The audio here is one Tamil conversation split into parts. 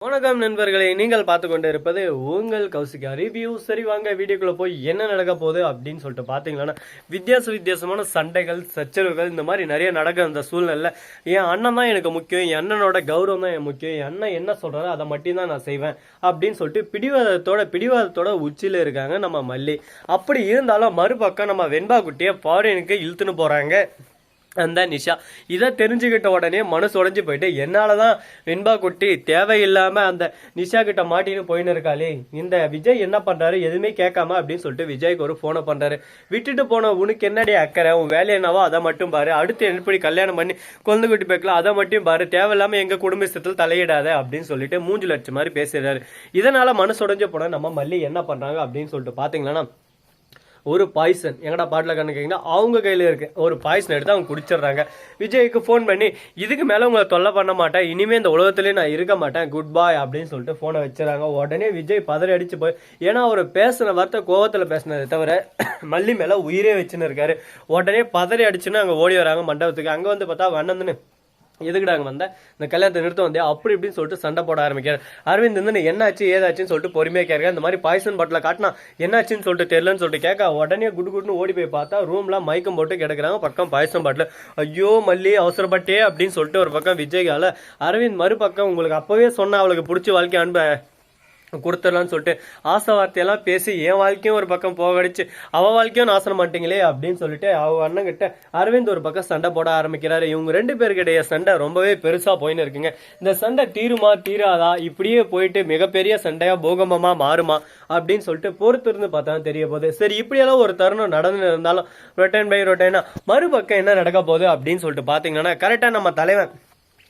வணக்கம் நண்பர்களை, நீங்கள் பார்த்து கொண்டு இருப்பது உங்கள் கௌசிகா ரிவ்யூ. சரி வாங்க வீடியோக்குள்ள போய் என்ன நடக்க போகுது அப்படின்னு சொல்லிட்டு பார்த்தீங்கன்னா, வித்தியாசமான சண்டைகள், சச்சரவுகள் இந்த மாதிரி நிறைய நடக்க அந்த சூழ்நிலை. என் அண்ணன் தான் எனக்கு முக்கியம், என் அண்ணனோட கௌரவம் தான் எனக்கு முக்கியம், என் அண்ணன் என்ன சொல்றாரோ அதை மட்டும் தான் நான் செய்வேன் அப்படின்னு சொல்லிட்டு பிடிவாதத்தோட உச்சியில இருக்காங்க நம்ம மல்லி. அப்படி இருந்தாலும் மறுபக்கம் நம்ம வெண்பா குட்டியை ஃபாரினுக்கு இழுத்துன்னு போறாங்க அந்த நிஷா. இதை தெரிஞ்சுக்கிட்ட உடனே மனசு உடைஞ்சு போயிட்டு, என்னாலதான் வெண்பா குட்டி தேவையில்லாம அந்த நிஷா கிட்ட மாட்டின்னு போயின்னு இருக்காளே, இந்த விஜய் என்ன பண்றாரு எதுவுமே கேட்காம அப்படின்னு சொல்லிட்டு விஜய்க்கு ஒரு போனை பண்றாரு. விட்டுட்டு போன உனக்கு என்னடி அக்கறை, உன் வேலை என்னவோ அதை மட்டும் பாரு, அடுத்து எப்படி கல்யாணம் பண்ணி குழந்தை குட்டி போய்க்கலாம் அதை மட்டும் பாரு, தேவையில்லாம எங்க குடும்பத்தில் தலையிடாத அப்படின்னு சொல்லிட்டு மூஞ்சு லட்சம் மாதிரி பேசுறாரு. இதனால மனசு உடைஞ்சு போன நம்ம மல்லி என்ன பண்றாங்க அப்படின்னு சொல்லிட்டு பாத்தீங்கன்னா, ஒரு பாய்சன் எங்கடா பாட்டில் கண்ணு கேட்டீங்கன்னா அவங்க கையில் இருக்கு. ஒரு பாய்சன் எடுத்து அவங்க குடிச்சிடுறாங்க. விஜய்க்கு ஃபோன் பண்ணி, இதுக்கு மேலே உங்களை தொல்லை பண்ண மாட்டேன், இனிமேல் இந்த உலகத்துலேயே நான் இருக்க மாட்டேன், குட் பாய் அப்படின்னு சொல்லிட்டு ஃபோனை வச்சுறாங்க. உடனே விஜய் பதறி அடிச்சு போய், ஏன்னா அவர் பேசின வார்த்தை கோவத்தில் பேசினதை தவிர மல்லி மேலே உயிரே வச்சுன்னு இருக்காரு. உடனே பதறி அடிச்சுன்னு அங்கே ஓடி வராங்க மண்டபத்துக்கு. அங்கே வந்து பார்த்தா வண்ணந்துன்னு, எதுக்குடாங்க வந்த, இந்த கல்யாணத்தை நிறுத்த வந்தே அப்படி இப்படின்னு சொல்லிட்டு சண்டை போட ஆரம்பிக்கிறார். அரவிந்த் வந்து என்னாச்சு ஏதாச்சுன்னு சொல்லிட்டு பொறுமையா கேட்க, இந்த மாதிரி பாய்சன் பாட்டில் காட்டினா என்னாச்சுன்னு சொல்லிட்டு தெரியலன்னு சொல்லிட்டு கேட்க, உடனே குடுன்னு ஓடி போய் பார்த்தா ரூம்ல மயக்கம் போட்டு கிடக்குறாங்க. பக்கம் பாய்சன் பாட்டில். ஐயோ மல்லி அவசரப்பட்டே அப்படின்னு சொல்லிட்டு ஒரு பக்கம் விஜய்கால. அரவிந்த் மறுபக்கம், உங்களுக்கு அப்பவே சொன்ன அவளுக்கு பிடிச்ச வாழ்க்கை அன்ப கொடுத்துடலான்னு சொல்லிட்டு ஆசை வார்த்தையெல்லாம் பேசி என் வாழ்க்கையும் ஒரு பக்கம் போகடிச்சு அவ வாழ்க்கையும் நாசனம் மாட்டீங்களே அப்படின்னு சொல்லிட்டு அவ அண்ணன் கிட்ட அரவிந்த் ஒரு பக்கம் சண்டை போட ஆரம்பிக்கிறாரு. இவங்க ரெண்டு பேருக்கிடைய சண்டை ரொம்பவே பெருசா போயின்னு இருக்குங்க. இந்த சண்டை தீருமா தீராதா, இப்படியே போயிட்டு மிகப்பெரிய சண்டையா பூகம்பமா மாறுமா அப்படின்னு சொல்லிட்டு பொறுத்து இருந்து பார்த்தா தெரிய போகுது. சரி, இப்படியெல்லாம் ஒரு தருணம் நடந்து இருந்தாலும் ரொட்டைன் பை ரொட்டைனா மறுபக்கம் என்ன நடக்க போகுது அப்படின்னு சொல்லிட்டு பாத்தீங்கன்னா, கரெக்டா நம்ம தலைவன்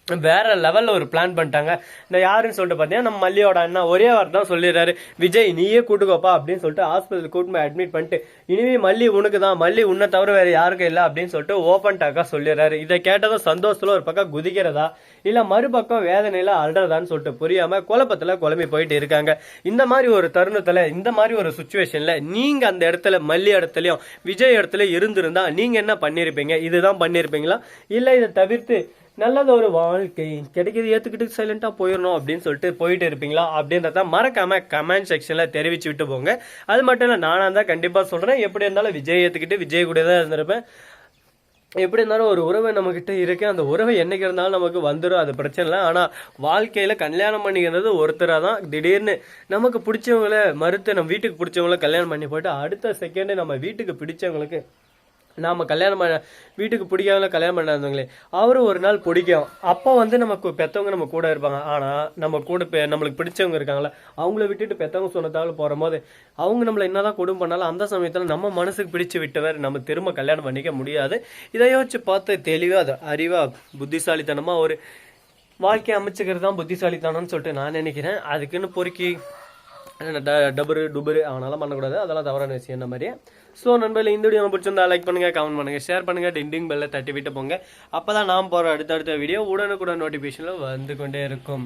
வேற லெவல்ல ஒரு பிளான் பண்ணிட்டாங்க. இந்த யாருன்னு சொல்லிட்டு பார்த்தீங்கன்னா, நம்ம மல்லியோட அண்ணா ஒரே வார்த்தை தான் சொல்லிடுறாரு, விஜய் நீயே கூட்டுக்கோப்பா அப்படின்னு சொல்லிட்டு ஹாஸ்பிட்டல் கூட்டு போய் அட்மிட் பண்ணிட்டு, இனிமே மல்லி உனக்கு தான், மல்லி உன்னை தவிர வேற யாருக்கும் இல்லை அப்படின்னு சொல்லிட்டு ஓப்பன் டாக்கா சொல்லிடுறாரு. இதை கேட்டதும் சந்தோஷத்துல ஒரு பக்கம் குதிக்கிறதா இல்ல மறுபக்கம் வேதனையில அல்றதான்னு சொல்லிட்டு புரியாம குழப்பத்துல குழம்பி போயிட்டு இருக்காங்க. இந்த மாதிரி ஒரு தருணத்துல, இந்த மாதிரி ஒரு சுச்சுவேஷன்ல நீங்க அந்த இடத்துல மல்லி இடத்துலயும் விஜய் இடத்துல இருந்திருந்தா நீங்க என்ன பண்ணிருப்பீங்க? இதுதான் பண்ணிருப்பீங்களா, இல்ல இதை தவிர்த்து நல்லது ஒரு வாழ்க்கை கிடைக்கிறது ஏத்துக்கிட்டு சைலண்டா போயிடணும் அப்படின்னு சொல்லிட்டு போயிட்டு இருப்பீங்களா அப்படின்றத மறக்காம கமெண்ட் செக்ஷன்ல தெரிவிச்சு விட்டு போங்க. அது மட்டும் இல்ல, நானா தான் கண்டிப்பா சொல்றேன், எப்படி இருந்தாலும் விஜய் ஏத்துக்கிட்டு விஜய் கூட தான் இருந்திருப்பேன். எப்படி இருந்தாலும் ஒரு உறவை நம்ம கிட்ட இருக்கு, அந்த உறவை என்னைக்கு இருந்தாலும் நமக்கு வந்துடும், அது பிரச்சனை இல்லை. ஆனா வாழ்க்கையில கல்யாணம் பண்ணிக்கிறது ஒருத்தராக தான். திடீர்னு நமக்கு பிடிச்சவங்களை மறுத்து நம்ம வீட்டுக்கு பிடிச்சவங்கள கல்யாணம் பண்ணி போயிட்டு அடுத்த செகண்ட் நம்ம வீட்டுக்கு பிடிச்சவங்களுக்கு நாம கல்யாணம் பண்ண வீட்டுக்கு பிடிக்காத கல்யாணம் பண்ணாதவங்களே அவரும் ஒரு நாள் பிடிக்கும். அப்போ வந்து நமக்கு பெற்றவங்க நம்ம கூட இருப்பாங்க. ஆனா நம்ம கூட நம்மளுக்கு பிடிச்சவங்க இருக்காங்களா, அவங்கள விட்டுட்டு பெற்றவங்க சொன்னதால போற போது அவங்க நம்மள என்னதான் கொடுமை பண்ணாலும் அந்த சமயத்துல நம்ம மனசுக்கு பிடிச்சு விட்டவர் நம்ம திரும்ப கல்யாணம் பண்ணிக்க முடியாது. இதை யோசிச்சு பார்த்து தெளிவா அறிவா புத்திசாலித்தனமா ஒரு வாழ்க்கையை அமைச்சுக்கிறது தான் புத்திசாலித்தனம்னு சொல்லிட்டு நான் நினைக்கிறேன். அதுக்குன்னு பொறுக்கி டபுரு அவனால பண்ணக்கூடாது, அதெல்லாம் தவறான விஷயம் என்ன மாதிரியே. ஸோ நண்பர்களே, இந்த வீடியோ பிடிச்சிருந்தா லைக் பண்ணுங்க, கமெண்ட் பண்ணுங்க, ஷேர் பண்ணுங்க, டிண்டிங் பெல்ல தட்டி விட்டு போங்க. அப்பதான் நாம் போற அடுத்தடுத்த வீடியோ உடனுக்குடன் நோட்டிபிகேஷன்ல வந்து கொண்டே இருக்கும்.